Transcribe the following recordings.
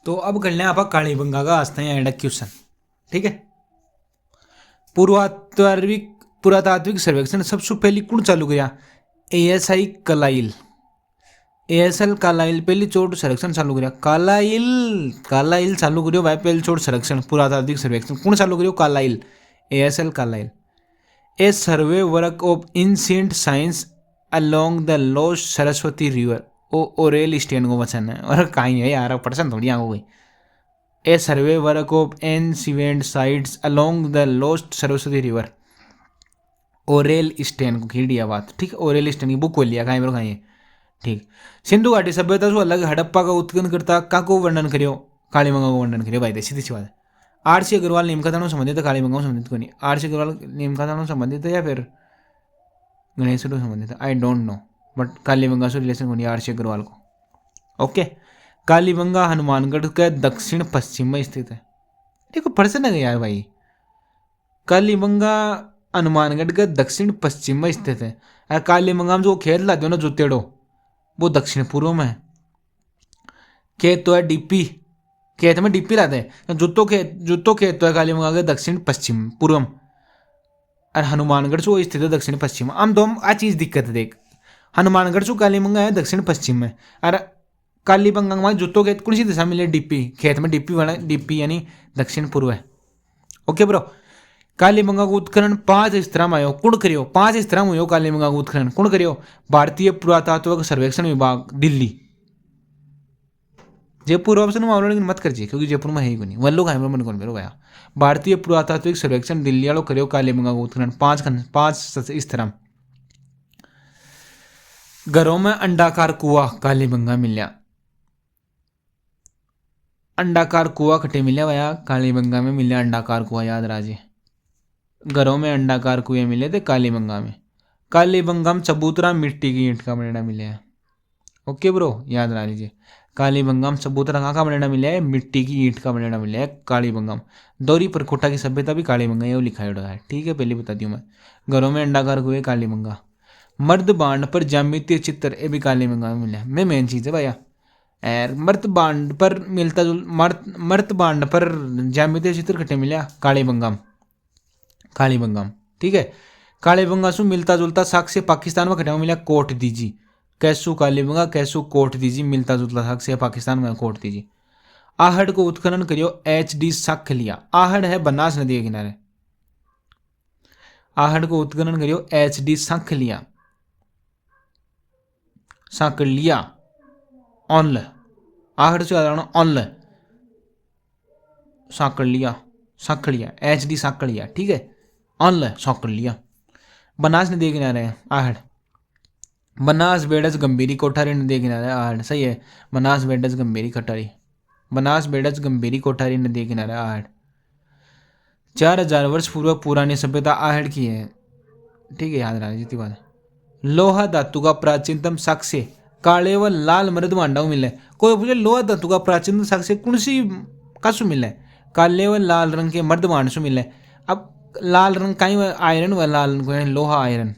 तो अब कर लें आप कालीबंगा का आस्था या एंड क्वेश्चन। ठीक है। पुरातात्विक पुरातात्विक सर्वेक्षण सबसे पहले कौन चालू किया? एएसआई कलाइल। एएसएल कालाइल पहली चोट सर्वेक्षण चालू करिया। कालाइल कालाइल चालू करियो भाई पहली चोट सर्वेक्षण पुरातात्विक सर्वेक्षण कौन चालू करियो? Carlleyle. ASL Carlleyle. A survey work of ancient science along the lost Saraswati river. ओ ओरेल स्टेन को वचन है और कहीं है यार पर्सन थोड़ी आगे गई। A survey work of ancient sites along the lost Saraswati river. Aurel Stein को खींच बात। ठीक। ओरेल स्टेन की बुक खोल लिया कहीं पर कहीं। ठीक। सिंधु घाटी सभ्यता से अलग हड़प्पा का उत्खनन करता का को वर्णन करियो? कालीबंगा को वर्णन करियो भाई। सीधी सी बात है। आरसी अग्रवाल नेमकाथानों संबंधित है, कालीबंगा संबंधित को नहीं। आरसी अग्रवाल नेमकाथानों संबंधित है या फिर गणेश से संबंधित है? I don't know, but Kalibangan से रिलेशन को नहीं आरसी अग्रवाल को। ओके। कालीबंगा हनुमानगढ़ के दक्षिण पश्चिम में स्थित है। देखो प्रश्न है यार भाई। कालीबंगा हनुमानगढ़ के दक्षिण पश्चिम में स्थित है। कालीबंगा में जो खेत लाते हो ना जुतेड़ो, वो दक्षिण पूर्व में है। खेत तो है डीपी, खेत में डीपी लाते हैं। जुत्तो खेत तो है कालीबंगा के दक्षिण पश्चिम पूर्व, और हनुमानगढ़ से वो स्थित है दक्षिण पश्चिम। हम दो आ चीज दिक्कत है देख। हनुमानगढ़ से कालीबंगा है दक्षिण पश्चिम में, और कालीबंगा में जुत्तो खेत कौन सी दिशा मिले? डीपी। खेत में डीपी बना, डीपी यानी दक्षिण पूर्व है। Okay bro. कालीबंगा को उत्खनन 5 स्तरों में आयो कुण करियो? 5 स्तरों में हुयो कालीबंगा को उत्खनन कुण करियो? भारतीय पुरातात्विक सर्वेक्षण विभाग दिल्ली। जयपुर ऑप्शन में लेकिन मत करजिए क्योंकि जयपुर में है ही को नहीं। वल्लो का मन कौन बेरो भैया। भारतीय पुरातात्विक सर्वेक्षण दिल्ली वालों करियो कालीबंगा को उत्खनन 5 स्तरों। घरों में अंडाकार कुआ कालीबंगा मिलिया। अंडाकार कुआ कटे मिले भैया? कालीबंगा में मिले अंडाकार कुआ, याद राजे। घरों में अंडाकार कुएं मिले थे कालीबंगा में। कालीबंगा में चबूतरा मिट्टी की ईंट का बनेना मिले है। ओके ब्रो, याद रख लीजिए। कालीबंगा में चबूतरा कहाँ का बनेना मिला है? मिट्टी की ईंट का बनेना मिला है कालीबंगा में। दौरी परकोटा की सभ्यता भी कालीबंगा ये लिखा है। ठीक है, पहले बता दियो मैं। घरों में अंडाकार कुएं कालीबंगा। मर्द बांड पर ज्यामितीय चित्र ये भी कालीबंगा में मिला है। मैं मेन चीज है भैया। मर्द बांड पर मिलता जुल मर्द बांड पर ज्यामितीय चित्र कटे मिला कालीबंगा में। ठीक है। कालीबंगा से मिलता जुलता साक्ष्य पाकिस्तान में कटे मिला कोट दीजी। कैसू कालीबंगा, कैसू कोट दीजी, मिलता जुलता साक्ष्य पाकिस्तान में कोट दीजी। आहड़ को उत्खनन करियो HD साखलिया। आहड़ है बनास नदी के किनारे। आहड़ को उत्खनन करियो HD साखलिया। साकलिया ऑनल। आहड़ से ऑनल साकलिया साखलिया HD साकलिया। ठीक है। ऑनल साकलिया बनास नदी के किनारे है आहड़। बनास बेडस गंभीरी कोठारी नदी किनारे आहड़। सही है। बनास बेडस गंभीरी कोठारी, बनास बेडस गंभीरी कोठारी नदी किनारे आहड़। 4000 वर्ष पूर्व पुरानी सभ्यता आहड़ की है। ठीक है, याद रखना जीती बात है। लोहा धातु का प्राचीनतम साक्ष्य काले व लाल मृद मांडा मिले। कोई पूछे लोहा धातु का प्राचीनतम साक्ष्य कौन सी कसु मिले? काले व लाल रंग के मर्द मांड से मिले। अब लाल रंग कहीं आयरन व लाल रंग लोहा आयरन।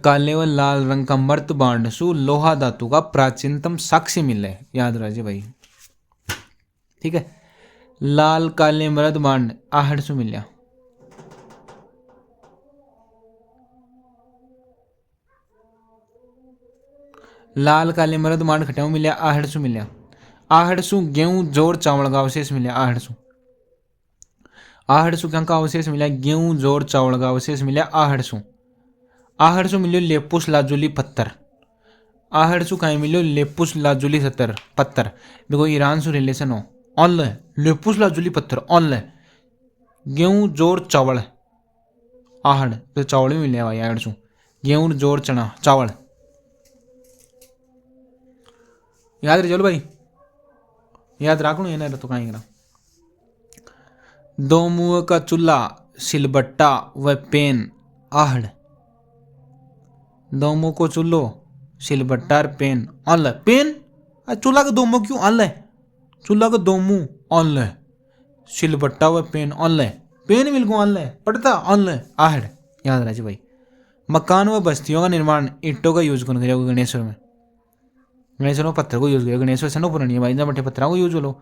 काले व लाल रंग का मर्द बांड सु लोहा धातु का प्राचीनतम साक्ष्य मिले। याद रखिए भाई। ठीक है। लाल काले मर्द बांड आहड़ सु मिलिया। लाल काले मर्द बांड खटाऊ मिलिया आहड़ सु मिलिया। आहड़ सु गेहूं जोर चावल का अवशेष मिले। आहड़ सु क्या का अवशेष मिला? गेहूं जोर चावल का अवशेष मिला आहड़ सु। आहड़ सु मिलियो लेपुस लाजुली पत्थर। आहड़ सु कहीं मिलियो लेपुस लाजुली पत्थर। देखो ईरान सु रिलेशन हो ऑन लेपुस लाजुली पत्थर ऑन गेहूं जोर चावल आहड़ तो चावल भी मिले भाई। आहड़ सु गेहूं जोर चना चावल। याद रह चलो भाई, याद रखो ये ना तो कहीं करा। दो मुंह का चूल्हा सिलबट्टा व पेन आहड़। दो मुंह को चूल्हो सिलबट्टा और पेन ऑन पेन। चूल्हा का दो मुंह क्यों ऑन? चूल्हा का दो मुंह ऑन सिलबट्टा व पेन ऑन पेन मिल को ऑन पड़ता ऑन आहड़। याद रहे भाई। मकान व बस्तियों का निर्माण ईंटों का यूज कौन करेगा? गणेश्वर में। गणेश्वर में पत्थर को यूज किया। गणेश्वर से नो पुरानी है भाई ना बटे पत्थर को यूज हो लो।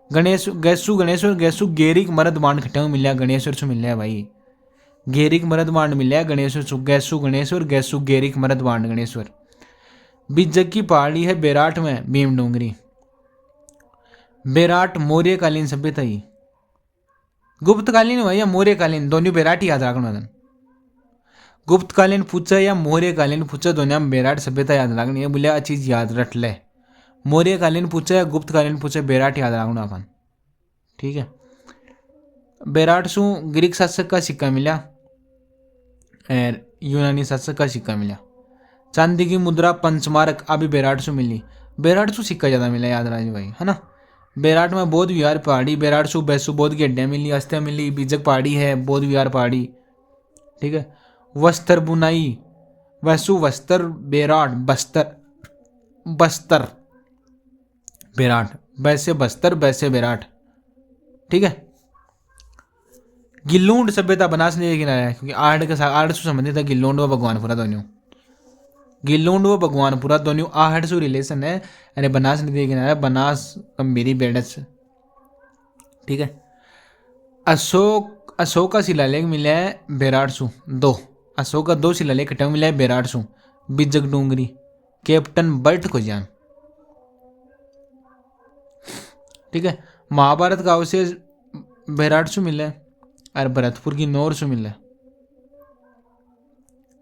गणेश गैसू गणेश्वर गैसू गेरिक मरद बांड खट्टे मिल रहा गणेश्वर से मिल रहा भाई। गेरिक मरद बांड मिल रहा गणेश्वर गैसू गणेश्वर गैसू गेरिक मरद बांड गणेश्वर। बिजक की पहाड़ी है बेराट में भीम डोंगरी। बेराट मौर्यकालीन सभ्यता ही गुप्तकालीन भाई या मौर्यकालीन दोनों बेराट याद रखना। गुप्तकालीन पूछा या मौर्यकालीन पूछा दोनों में बेराट सभ्यता याद रखनी है। बोलिया चीज याद रख ले। मौर्यकालीन पूछा या गुप्तकालीन पूछा बेराट याद रखना अपन। ठीक है। बेराट सु ग्रीक शासक का सिक्का मिला और यूनानी शासक का सिक्का मिला। चांदी की मुद्रा पंचमारक अभी बेराट सु मिली। बेराट सु सिक्का ज़्यादा मिला याद राजू भाई है ना। बेराट में बौद्ध विहार पहाड़ी बेराट सु बैसु बौद्ध की हड्डियाँ मिली अस्थियाँ मिली। बीजक पहाड़ी है बौद्ध विहार पहाड़ी। ठीक है। वस्त्र बुनाई वैसु वस्त्र बेराट बस्तर बस्तर बेराट वैसे बस्तर वैसे बेराट। ठीक है। गिल्लूंड सभ्यता बनास ने किनारा है क्योंकि आर्ट से संबंधित है गिल्लूंड व भगवानपुरा दोनों। गिल्लूंड व भगवानपुरा दोनों आहट से रिलेशन है। अरे बनास नदी किनारा बनास गंभीरी बेडस। ठीक है। अशोक का शिलालेख मिला है बेराट सु दो। अशोक का दो शिलालेख इकट्ठा मिला है बेराट सु। बिजक डूंगरी कैप्टन बर्ट को जान। ठीक है। महाभारत का अवशेष बेराट सु मिला है और भरतपुर की नौर से मिला है।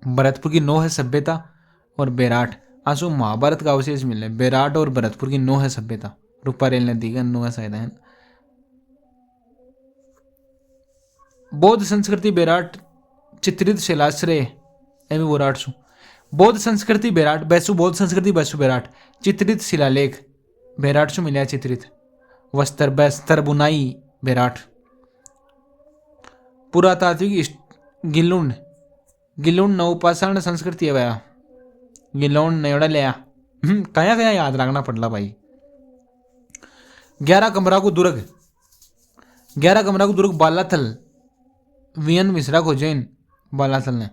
भरतपुर की नौ है सभ्यता और बेराट आंसू महाभारत का अवशेष मिला है। बेराट और भरतपुर की नौ है सभ्यता। रूपा रेल नदी का नौ है शायद है। बौद्ध संस्कृति बेराट चित्रित शिलाश्रय एवं बोराट सु। बौद्ध संस्कृति बेराट बैसु बौद्ध संस्कृति बैसु बेराट चित्रित शिलालेख बेराट सु मिला चित्रित। वस्त्र बस्तर बुनाई बेराट। पुरातात्विक गिल्लुंड गिल्लुंड नवपाषाण संस्कृति है भैया। गिल्लुंड नेवड़ा लिया कया कया याद रखना पड़ला भाई। 11 कमरा को दुर्ग 11 कमरा को दुर्ग बालाथल वीएन मिश्रा को जैन बालाथल ने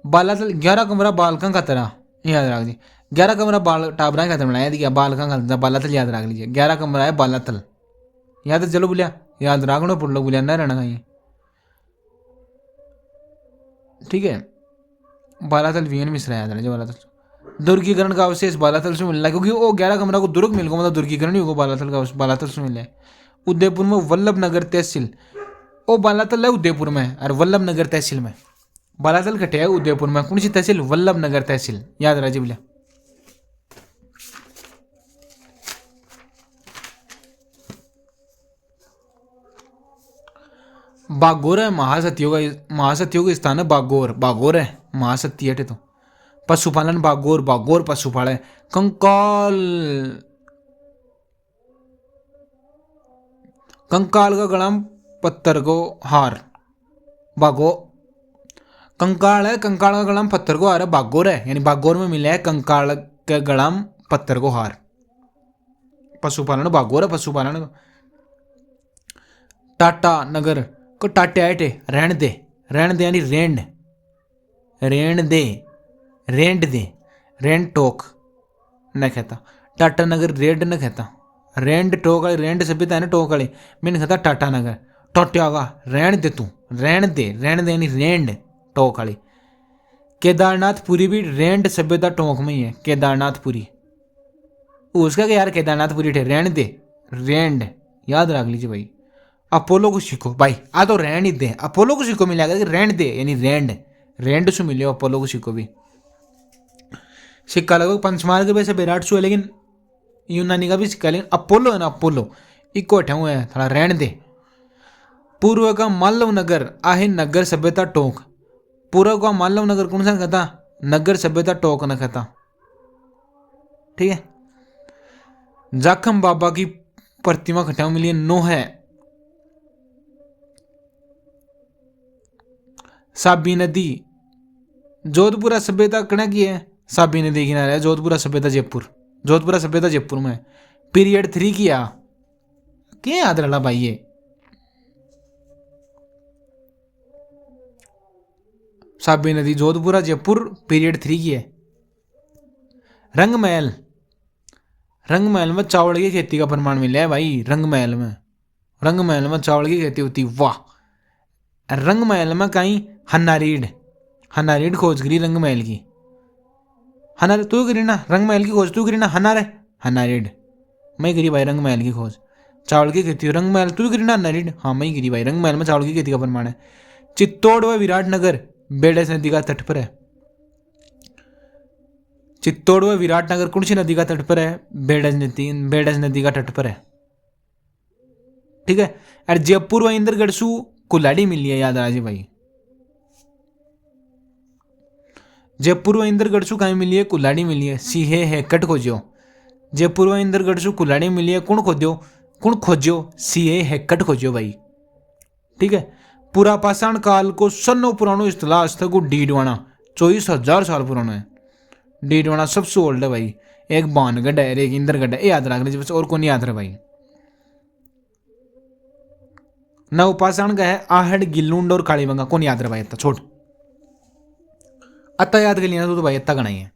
बालाथल 11 कमरा बालका का तरह याद रख दी। 11 कमरा बाल टाबरा का तरह बनाया दिया बालका का बालाथल याद रख लीजिए। 11 कमरा है बालाथल याद चलो बोलिया याद रखना पड़ लो बोलिया ना रहना कहीं। ठीक है। बालाथल वीएन मिश्रा याद रहे बालाथल। दुर्गीकरण का अवशेष बालाथल से मिल रहा है क्योंकि वो 11 कमरा को दुर्ग मिल गया मतलब दुर्गीकरण ही होगा बालाथल का बालाथल से मिल रहा है। उदयपुर में वल्लभ नगर तहसील ओ बालाथल है उदयपुर में और वल्लभ नगर तहसील में। बालाथल कटे है उदयपुर में कौन सी तहसील वल्लभ नगर तहसील याद रहा जी बोलिया। बागोर है महासतियों का स्थान है बागोर। बागोर है महासती हटे तो। पशुपालन बागोर बागोर पशुपालन। कंकाल कंकाल का गलाम पत्थर को हार बागो। कंकाल है कंकाल का गलाम पत्थर को हार है बागोर है यानी बागोर में मिला है कंकाल के गलाम पत्थर को हार। पशुपालन बागोर है पशुपालन। टाटा नगर को टाटे आटे रहन दे यानी रेंड रेंड दे रेंड दे रेंड टोक न कहता। टाटा नगर रेंड न कहता। रेंड टोक वाली रेंड सभ्यता है ना टोक वाली मैंने कहता टाटा नगर टोटिया का रहन दे तू रहन दे यानी रेंड टोक वाली। केदारनाथपुरी भी रेंड सभ्यता टोक में ही है। केदारनाथपुरी उसका क्या यार केदारनाथपुरी ठे रहन दे रेंड याद रख लीजिए भाई। अपोलो को सीखो भाई आ तो रहन ही दे अपोलो को सीखो मिला रहन दे यानी रेंड रेंड से मिले अपोलो को सीखो भी। सिक्का लगभग पंचमार्ग वैसे विराट सु है लेकिन यूनानी का भी सिक्का लेकिन अपोलो है ना अपोलो इको हटे हुए हैं थोड़ा रहन दे। पूर्व का मालव नगर आहे नगर सभ्यता टोक। पूर्व का मालव नगर कौन सा कहता नगर सभ्यता टोक न कहता। ठीक है। जाखम बाबा की प्रतिमा खटाऊ मिली 9 है। साबी नदी जोधपुरा सभ्यता कना की है। साबी नदी किनारे है जोधपुरा सभ्यता जयपुर। जोधपुरा सभ्यता जयपुर में पीरियड 3 किया क्या याद रहा भाई ये। साबी नदी जोधपुरा जयपुर पीरियड 3 की है। रंगमहल रंग महल में चावल की खेती का प्रमाण मिला है भाई। रंग महल में चावल की खेती होती। वाह। रंग महल में कहीं हन्नारीड खोज करी रंग महल की। हनारे तू करी ना रंग महल की खोज, तू करी ना हन्नारीड मैं करी भाई रंग महल की खोज। चावल की खेती रंग महल तू करी ना हन्नारीड, हाँ मैं करी भाई। रंग महल में चावल की खेती का प्रमाण है। चित्तौड़ व विराटनगर बेडस नदी का तट पर है। चित्तौड़ व विराटनगर कौन सी नदी का तट पर है? बेडस नदी का तट पर है। ठीक है। और जयपुर व इंद्रगढ़ सु कुल्हाड़ी मिली है, याद राजी भाई। जयपुर व इंद्रगढ़ सु कहीं मिली है? कुल्हाड़ी मिली है। सी है कट खोजो। जयपुर व इंद्रगढ़ सु कुल्हाड़ी मिली है, कौन खोजो? सी है कट खोजो भाई। ठीक है। पुरापाषाण काल को सन्नो पुरानो स्थला स्थल डीडवाना 24,000 साल पुराना है। डीडवाना सबसे ओल्ड है भाई। एक बानगढ़ है, एक इंद्रगढ़ है, याद रख लीजिए बस, और कौन याद रहे भाई। नवपाषाण का है आहड़, गिल्लुंड और कालीबंगा, कौन याद रहे भाई? इतना छोड़ अत्ता याद कर लिया तो भाई इतना गणा ही है।